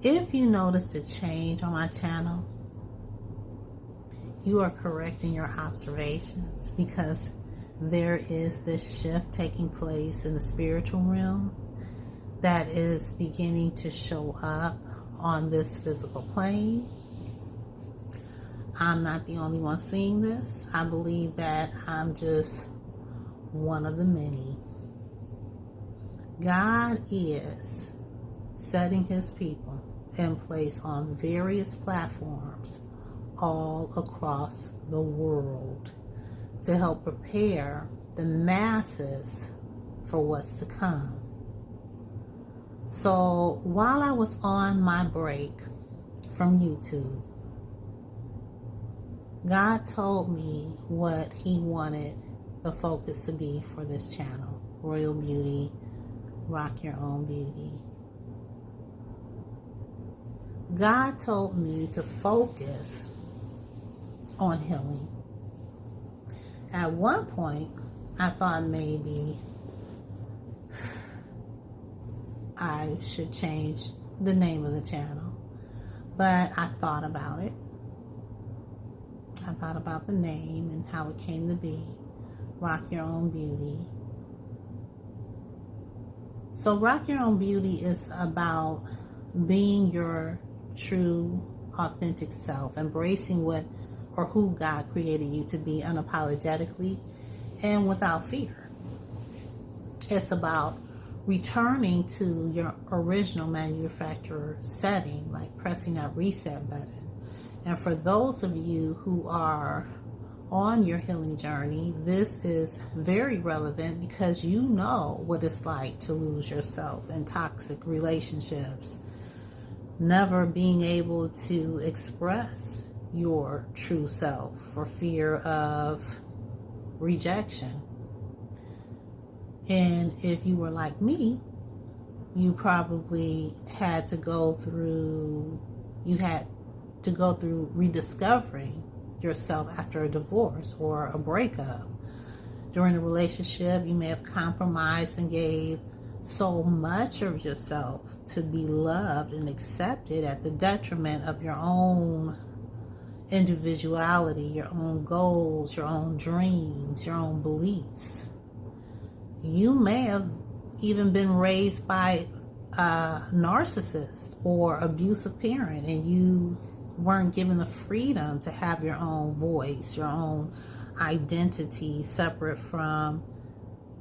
If you noticed a change on my channel, you are correct in your observations, because there is this shift taking place in the spiritual realm that is beginning to show up on this physical plane. I'm not the only one seeing this. I believe that I'm just one of the many. God is setting his people in place on various platforms all across the world to help prepare the masses for what's to come. So while I was on my break from YouTube, God told me what he wanted the focus to be for this channel, RoYOBeauty, Rock Your Own Beauty. God told me to focus on healing. At one point, I thought maybe I should change the name of the channel, but I thought about it. I thought about the name and how it came to be, Rock Your Own Beauty. So Rock Your Own Beauty is about being your true, authentic self, embracing what or who God created you to be unapologetically and without fear. It's about returning to your original manufacturer setting, like pressing that reset button. And for those of you who are on your healing journey, this is very relevant because you know what it's like to lose yourself in toxic relationships, never being able to express your true self for fear of rejection. And if you were like me, you probably had to go through rediscovering yourself after a divorce or a breakup. During a relationship, you may have compromised and gave so much of yourself to be loved and accepted at the detriment of your own individuality, your own goals, your own dreams, your own beliefs. You may have even been raised by a narcissist or abusive parent, and you weren't given the freedom to have your own voice, your own identity separate from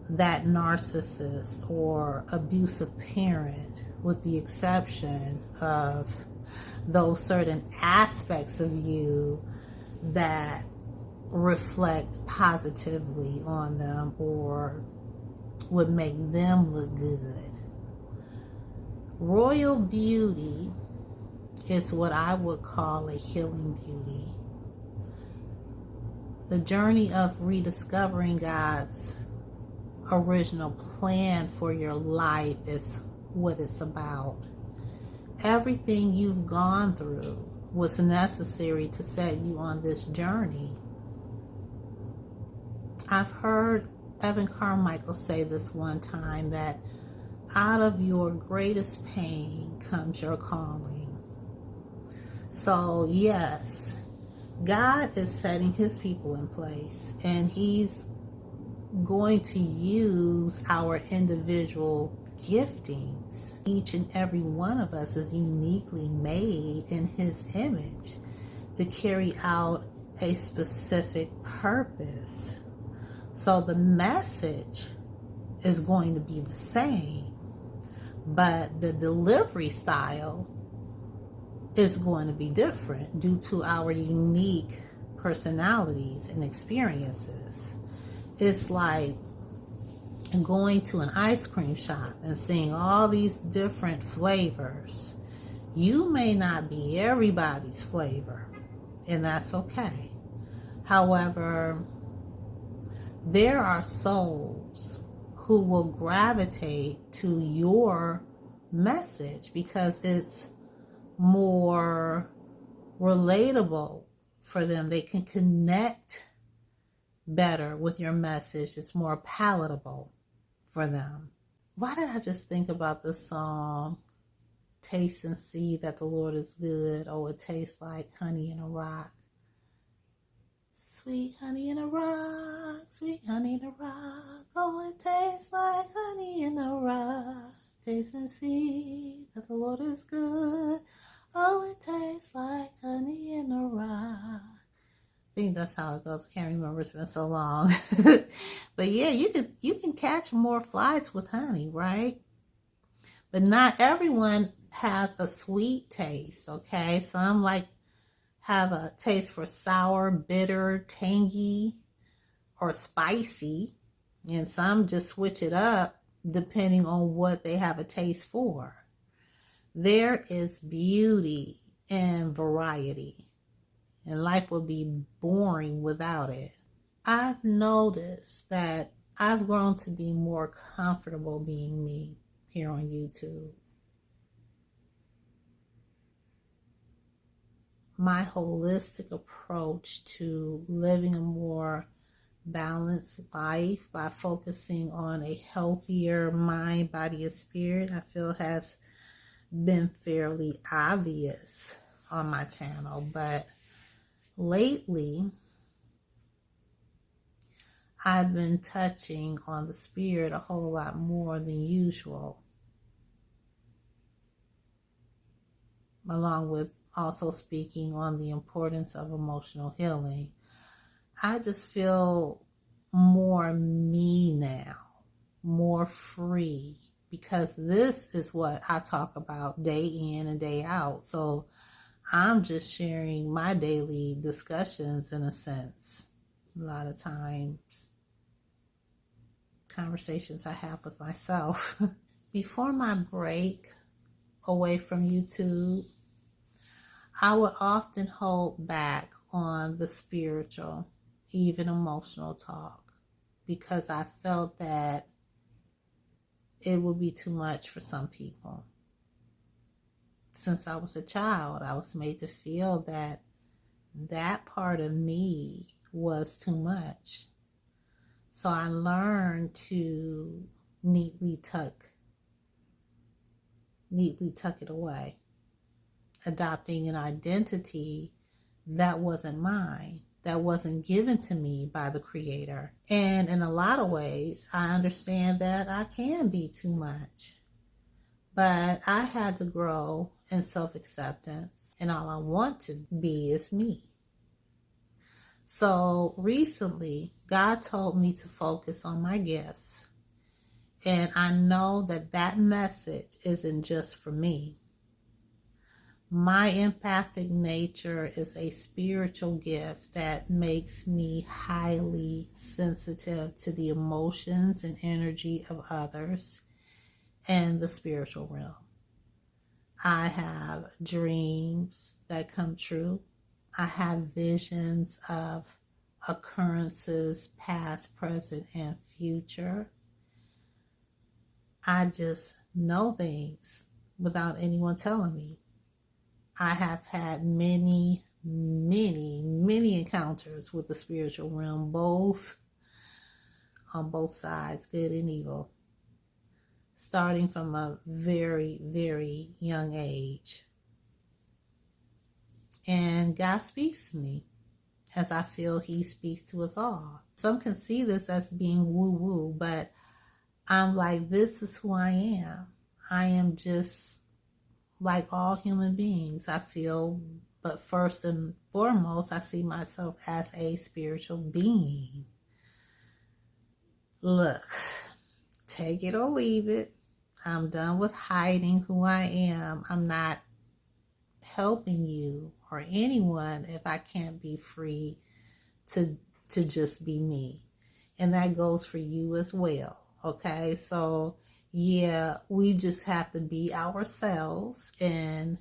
that narcissist or abusive parent, with the exception of those certain aspects of you that reflect positively on them or would make them look good. RoYOBeauty is what I would call a healing beauty. The journey of rediscovering God's original plan for your life is what it's about. Everything you've gone through was necessary to set you on this journey. I've heard Evan Carmichael say this one time, that out of your greatest pain comes your calling. So yes, God is setting his people in place, and he's going to use our individual giftings. Each and every one of us is uniquely made in his image to carry out a specific purpose. So the message is going to be the same, but the delivery style is going to be different due to our unique personalities and experiences. It's like going to an ice cream shop and seeing all these different flavors. You may not be everybody's flavor, and that's okay. However, there are souls who will gravitate to your message because it's more relatable for them. They can connect better with your message. It's more palatable for them. Why did I just think about this song, taste and see that the Lord is good. Oh, it tastes like honey in a rock. Sweet honey in a rock, sweet honey in a rock. Oh, it tastes like honey in a rock. Taste and see that the Lord is good. Oh, it tastes like honey in a rock. I think that's how it goes. I can't remember. It's been so long. But yeah, you can catch more flies with honey, right? But not everyone has a sweet taste, okay? Some have a taste for sour, bitter, tangy, or spicy. And some just switch it up depending on what they have a taste for. There is beauty in variety, and life would be boring without it. I've noticed that I've grown to be more comfortable being me here on YouTube. My holistic approach to living a more balanced life by focusing on a healthier mind, body, and spirit, I feel has been fairly obvious on my channel. But lately, I've been touching on the spirit a whole lot more than usual, along with also speaking on the importance of emotional healing. I just feel more me now, more free, because this is what I talk about day in and day out. So I'm just sharing my daily discussions in a sense. A lot of times, conversations I have with myself. Before my break away from YouTube, I would often hold back on the spiritual, even emotional talk, because I felt that it would be too much for some people. Since I was a child, I was made to feel that that part of me was too much. So I learned to neatly tuck it away, adopting an identity that wasn't mine, that wasn't given to me by the Creator. And in a lot of ways, I understand that I can be too much. But I had to grow in self-acceptance, and all I want to be is me. So recently, God told me to focus on my gifts. And I know that that message isn't just for me. My empathic nature is a spiritual gift that makes me highly sensitive to the emotions and energy of others and the spiritual realm. I have dreams that come true. I have visions of occurrences, past, present, and future. I just know things without anyone telling me. I have had many encounters with the spiritual realm, both on both sides, good and evil, starting from a very, very young age. And God speaks to me as I feel He speaks to us all. Some can see this as being woo-woo, but I'm like, this is who I am. I am just like all human beings, I feel, but first and foremost, I see myself as a spiritual being. Look, take it or leave it. I'm done with hiding who I am. I'm not helping you or anyone if I can't be free to just be me. And that goes for you as well. Okay, so yeah, we just have to be ourselves and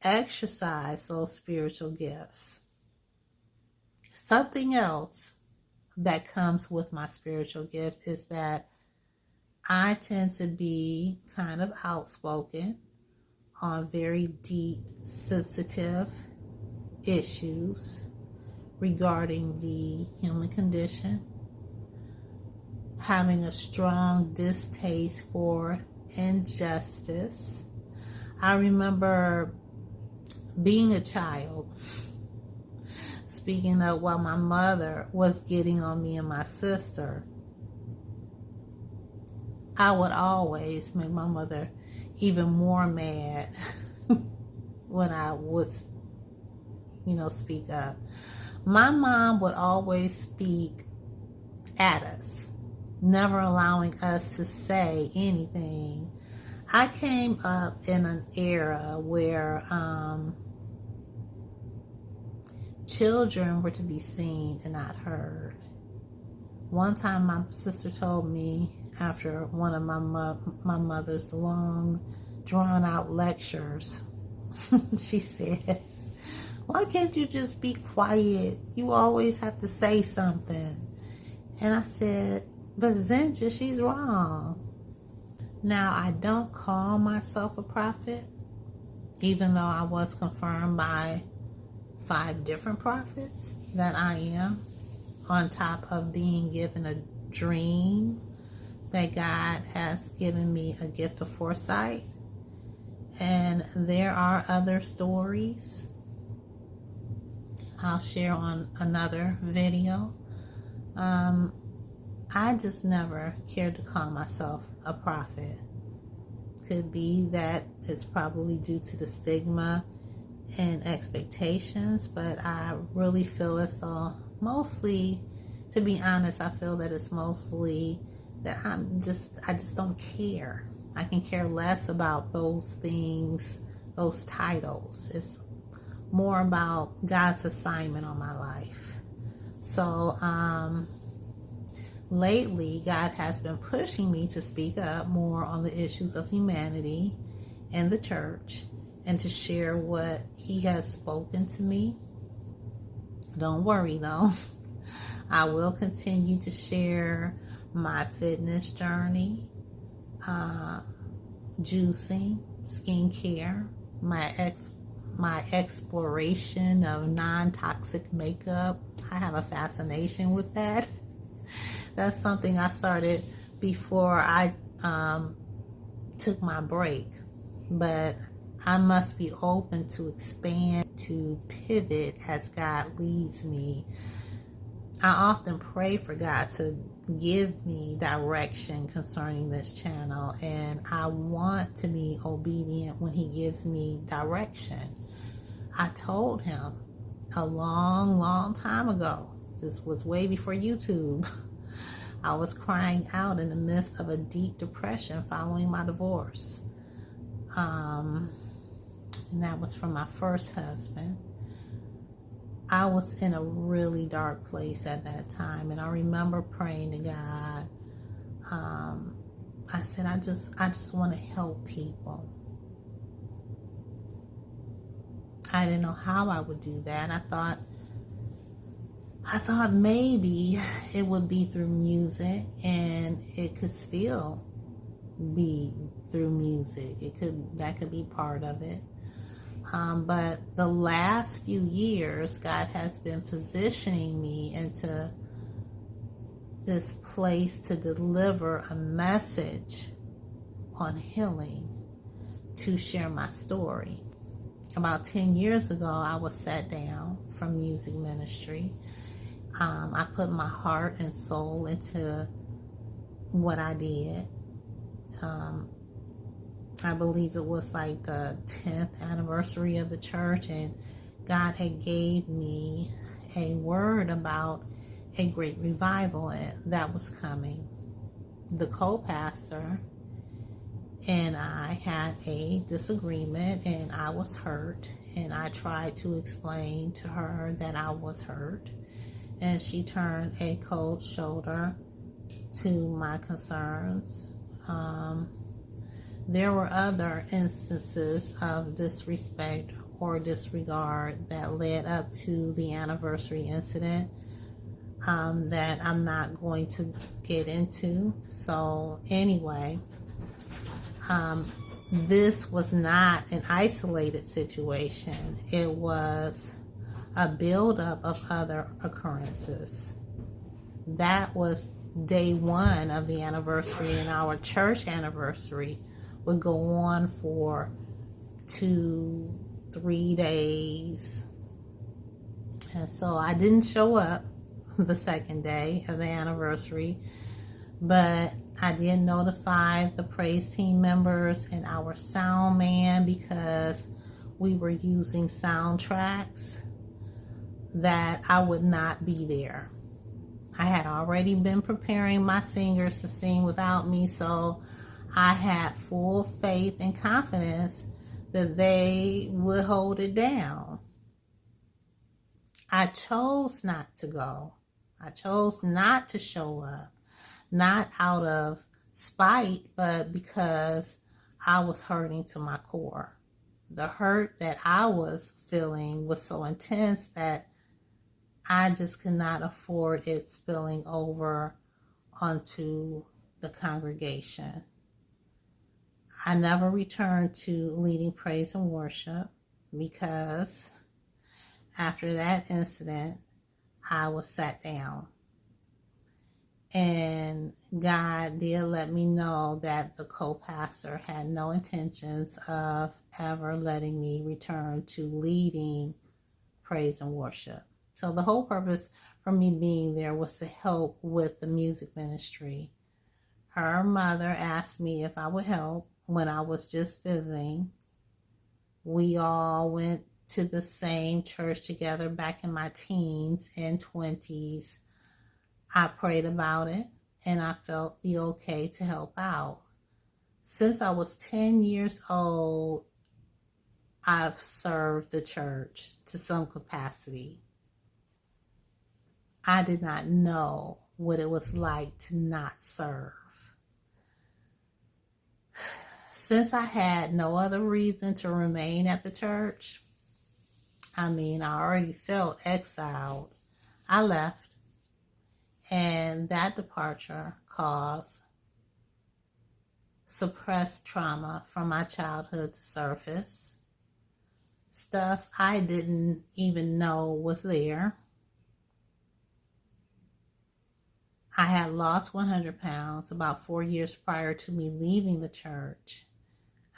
exercise those spiritual gifts. Something else that comes with my spiritual gift is that I tend to be kind of outspoken on very deep, sensitive issues regarding the human condition, having a strong distaste for injustice, I remember being a child, speaking of while my mother was getting on me and my sister, I would always make my mother even more mad when I would, speak up. My mom would always speak at us, never allowing us to say anything. I came up in an era where children were to be seen and not heard. One time my sister told me, after one of my mother's long, drawn-out lectures, she said, "Why can't you just be quiet? You always have to say something." And I said, "But Zinja, she's wrong." Now, I don't call myself a prophet, even though I was confirmed by 5 different prophets that I am, on top of being given a dream that God has given me a gift of foresight. And there are other stories I'll share on another video. I just never cared to call myself a prophet. Could be that it's probably due to the stigma and expectations, but I really feel it's all mostly, to be honest, I feel that it's mostly that I just don't care. I can care less about those things, those titles. It's more about God's assignment on my life. So lately, God has been pushing me to speak up more on the issues of humanity and the church, and to share what He has spoken to me. Don't worry though, I will continue to share my fitness journey, juicing, skincare, my exploration of non-toxic makeup. I have a fascination with that. That's something I started before I took my break, but I must be open to expand, to pivot as God leads me. I often pray for God to give me direction concerning this channel, and I want to be obedient when He gives me direction. I told Him a long time ago, this was way before YouTube, I was crying out in the midst of a deep depression following my divorce. And that was from my first husband. I was in a really dark place at that time, and I remember praying to God. I said, I just want to help people. I didn't know how I would do that. I thought maybe it would be through music, and it could still be through music. That could be part of it. But the last few years, God has been positioning me into this place to deliver a message on healing, to share my story. About 10 years ago, I was sat down from music ministry. I put my heart and soul into what I did. I believe it was like the 10th anniversary of the church, and God had gave me a word about a great revival that was coming. The co-pastor and I had a disagreement, and I was hurt, and I tried to explain to her that I was hurt, and she turned a cold shoulder to my concerns. There were other instances of disrespect or disregard that led up to the anniversary incident that I'm not going to get into. So anyway, this was not an isolated situation. It was a buildup of other occurrences. That was day 1 of the anniversary, and our church anniversary would go on for to 3 days. And so I didn't show up the second day of the anniversary, but I did notify the praise team members and our sound man, because we were using soundtracks, that I would not be there. I had already been preparing my singers to sing without me, so I had full faith and confidence that they would hold it down. I chose not to go. I chose not to show up, not out of spite, but because I was hurting to my core. The hurt that I was feeling was so intense that I just could not afford it spilling over onto the congregation. I never returned to leading praise and worship, because after that incident, I was sat down. And God did let me know that the co-pastor had no intentions of ever letting me return to leading praise and worship. So the whole purpose for me being there was to help with the music ministry. Her mother asked me if I would help when I was just visiting. We all went to the same church together back in my teens and 20s. I prayed about it, and I felt the okay to help out. Since I was 10 years old, I've served the church to some capacity. I did not know what it was like to not serve. Since I had no other reason to remain at the church, I already felt exiled. I left, and that departure caused suppressed trauma from my childhood to surface. Stuff I didn't even know was there. I had lost 100 pounds about 4 years prior to me leaving the church.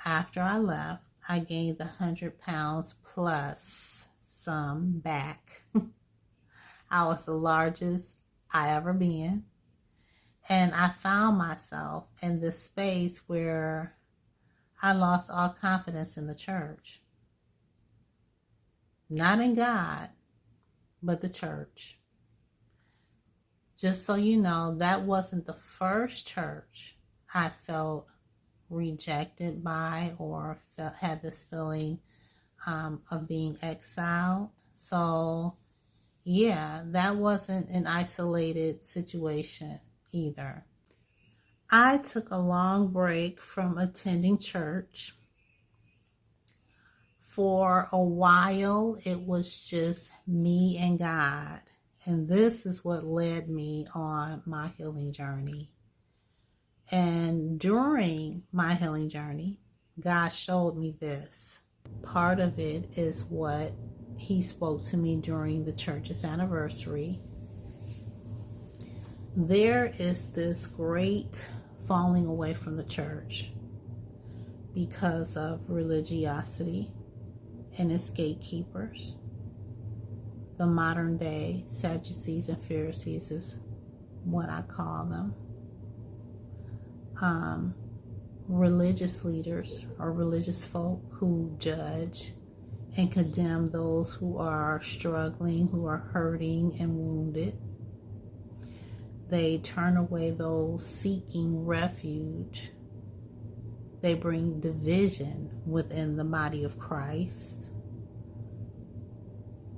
After I left, I gained the 100 pounds plus some back. I was the largest I ever been. And I found myself in this space where I lost all confidence in the church. Not in God, but the church. Just so you know, that wasn't the first church I felt rejected by or had this feeling of being exiled. So yeah, that wasn't an isolated situation either. I took a long break from attending church. For a while, it was just me and God. And this is what led me on my healing journey. And during my healing journey, God showed me this. Part of it is what He spoke to me during the church's anniversary. There is this great falling away from the church because of religiosity and its gatekeepers. The modern day Sadducees and Pharisees is what I call them. Religious leaders or religious folk who judge and condemn those who are struggling, who are hurting and wounded. They turn away those seeking refuge. They bring division within the body of Christ.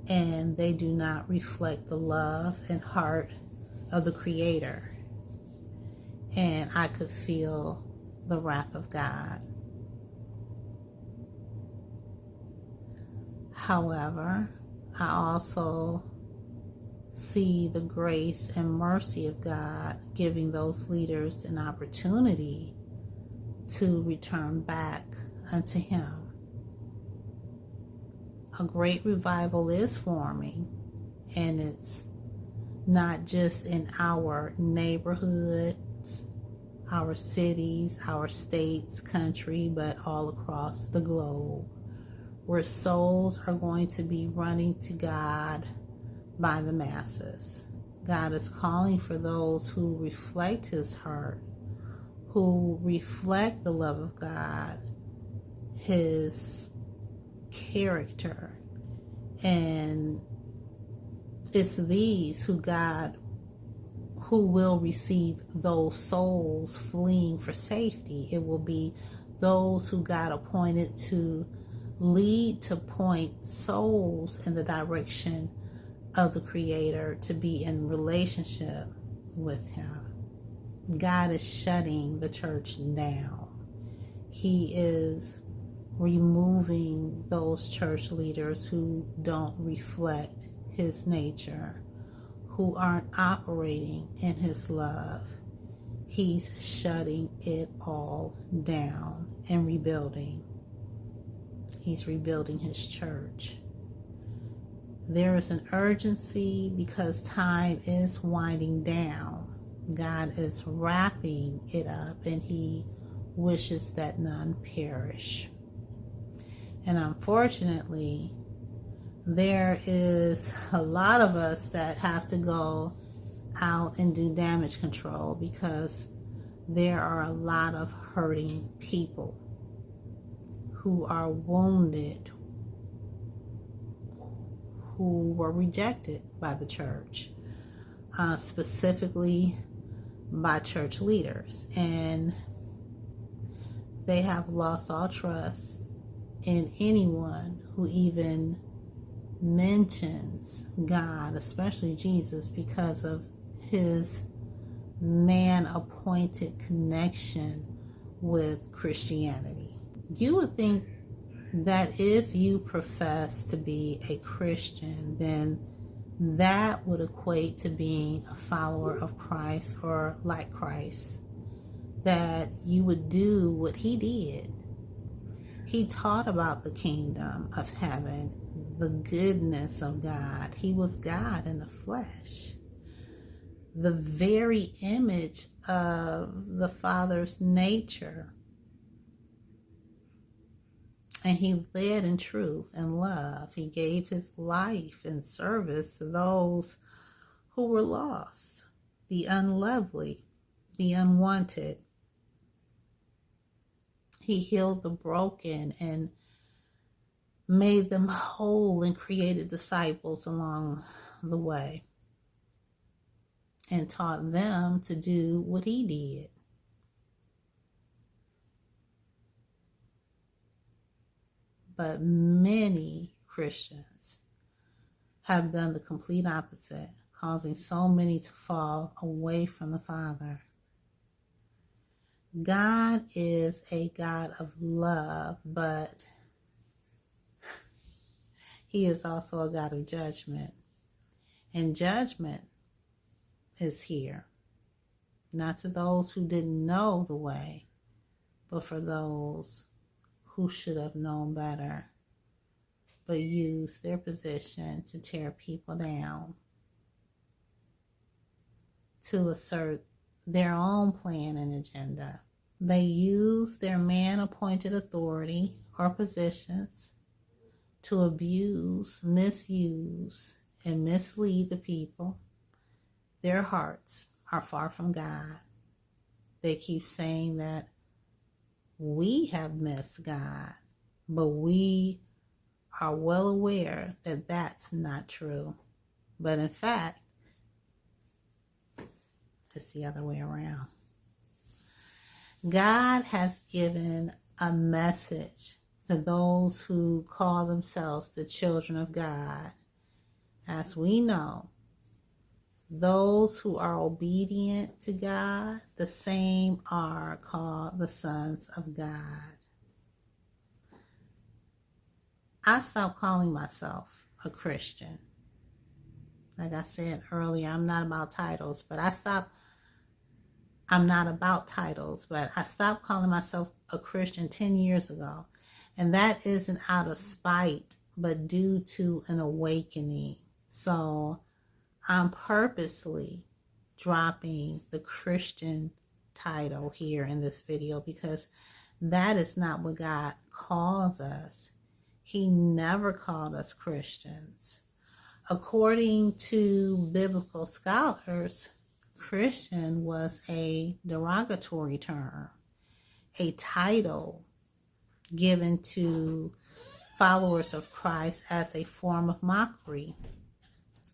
And they do not reflect the love and heart of the Creator. And I could feel the wrath of God. However, I also see the grace and mercy of God giving those leaders an opportunity to return back unto Him. A great revival is forming, and it's not just in our neighborhoods, our cities, our states, country, but all across the globe. where souls are going to be running to God by the masses. God is calling for those who reflect his heart, who reflect the love of God, his character. And it's these who will receive those souls fleeing for safety. It will be those who God appointed to lead, to point souls in the direction of the Creator, to be in relationship with him. God is shutting the church down. He is removing those church leaders who don't reflect his nature, who aren't operating in his love. He's shutting it all down and rebuilding. He's rebuilding his church. There is an urgency because time is winding down. God is wrapping it up, and he wishes that none perish. And unfortunately, there is a lot of us that have to go out and do damage control because there are a lot of hurting people who are wounded, who were rejected by the church, specifically by church leaders. And they have lost all trust in anyone who even mentions God, especially Jesus, because of his man-appointed connection with Christianity. You would think that if you profess to be a Christian, then that would equate to being a follower of Christ or like Christ, that you would do what he did. He taught about the kingdom of heaven, the goodness of God. He was God in the flesh, the very image of the Father's nature. And he led in truth and love. He gave his life in service to those who were lost, the unlovely, the unwanted. He healed the broken and made them whole and created disciples along the way and taught them to do what he did. But many Christians have done the complete opposite, causing so many to fall away from the Father. God is a God of love, but he is also a God of judgment. And judgment is here, not to those who didn't know the way, but for those who should have known better, but used their position to tear people down, to assert their own plan and agenda. They use their man-appointed authority or positions to abuse, misuse, and mislead the people. Their hearts are far from God. They keep saying that we have missed God, but we are well aware that that's not true. But in fact, it's the other way around. God has given a message to those who call themselves the children of God. As we know, those who are obedient to God, the same are called the sons of God. I stopped calling myself a Christian. Like I said earlier, I'm not about titles, but I stopped calling myself a Christian 10 years ago. And that isn't out of spite, but due to an awakening. So I'm purposely dropping the Christian title here in this video because that is not what God calls us. He never called us Christians. According to biblical scholars, Christian was a derogatory term, a title given to followers of Christ as a form of mockery.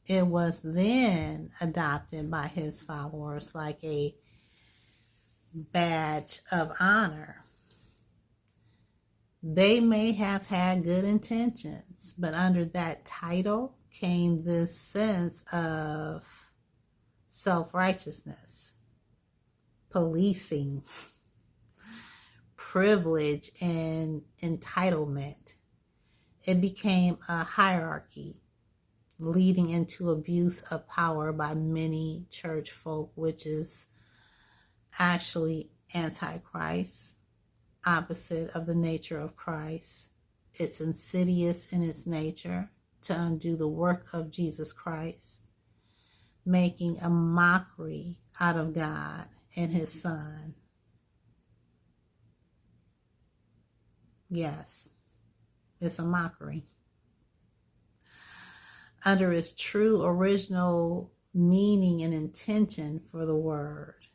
It was then adopted by his followers like a badge of honor. They may have had good intentions, but under that title came this sense of self-righteousness, policing, privilege, and entitlement. It became a hierarchy, leading into abuse of power by many church folk, which is actually anti-Christ, opposite of the nature of Christ. It's insidious in its nature to undo the work of Jesus Christ, making a mockery out of God and his Son. Yes, it's a mockery. Under its true original meaning and intention for the word.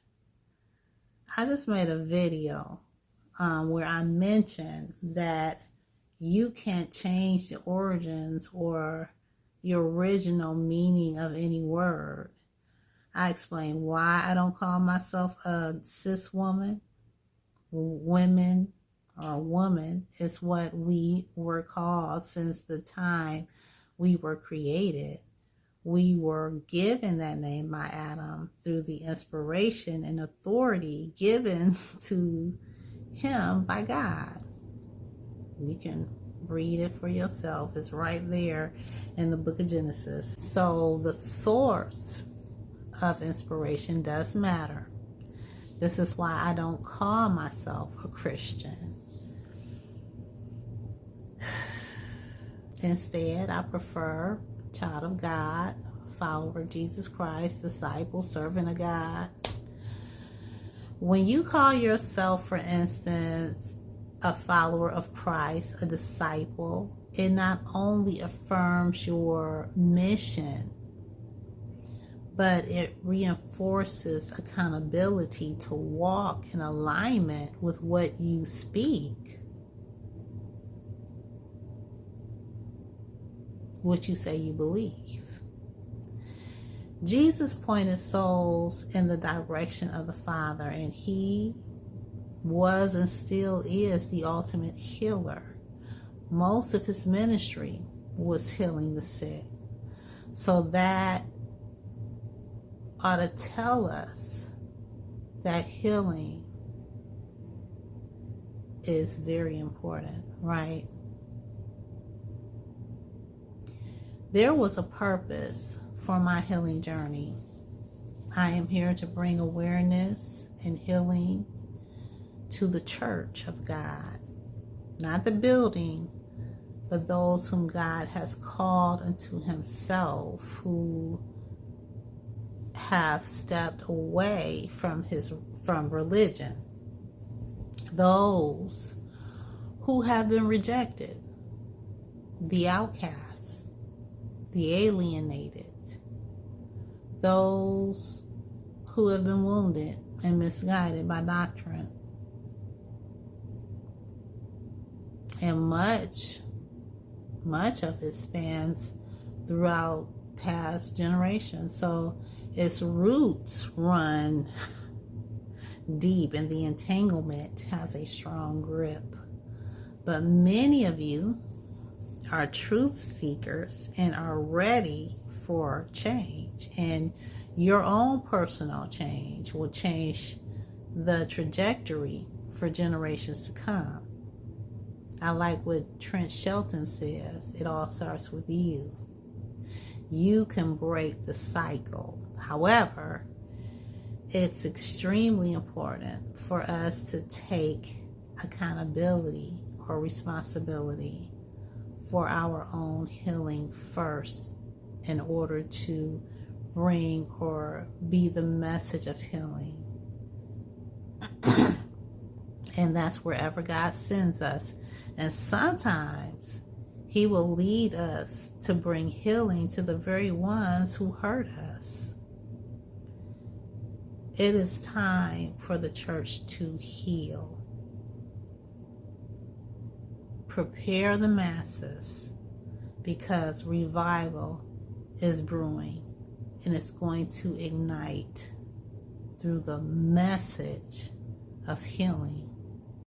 I just made a video where I mentioned that you can't change the origins or the original meaning of any word. I explained why I don't call myself a cis woman. Women or woman is what we were called since the time we were created. We were given that name by Adam through the inspiration and authority given to him by God. You can read it for yourself. It's right there in the book of Genesis. So the source of inspiration does matter. This is why I don't call myself a Christian. Instead, I prefer child of God, follower of Jesus Christ, disciple, servant of God. When you call yourself, for instance, a follower of Christ, a disciple, it not only affirms your mission, but it reinforces accountability to walk in alignment with what you speak, what you say you believe. Jesus pointed souls in the direction of the Father, and he was and still is the ultimate healer. Most of his ministry was healing the sick. So that ought to tell us that healing is very important, right? There was a purpose for my healing journey. I am here to bring awareness and healing to the church of God, not the building, but those whom God has called unto himself, who have stepped away from religion, those who have been rejected, the outcasts, the alienated, those who have been wounded and misguided by doctrine. And much of it spans throughout past generations. So its roots run deep and the entanglement has a strong grip. But many of you are truth seekers and are ready for change. And your own personal change will change the trajectory for generations to come. I like what Trent Shelton says. It all starts with you. You can break the cycle. However, it's extremely important for us to take accountability or responsibility for our own healing first in order to bring or be the message of healing. And that's wherever God sends us. And sometimes He will lead us to bring healing to the very ones who hurt us. It is time for the church to heal. Prepare the masses, because revival is brewing, and it's going to ignite through the message of healing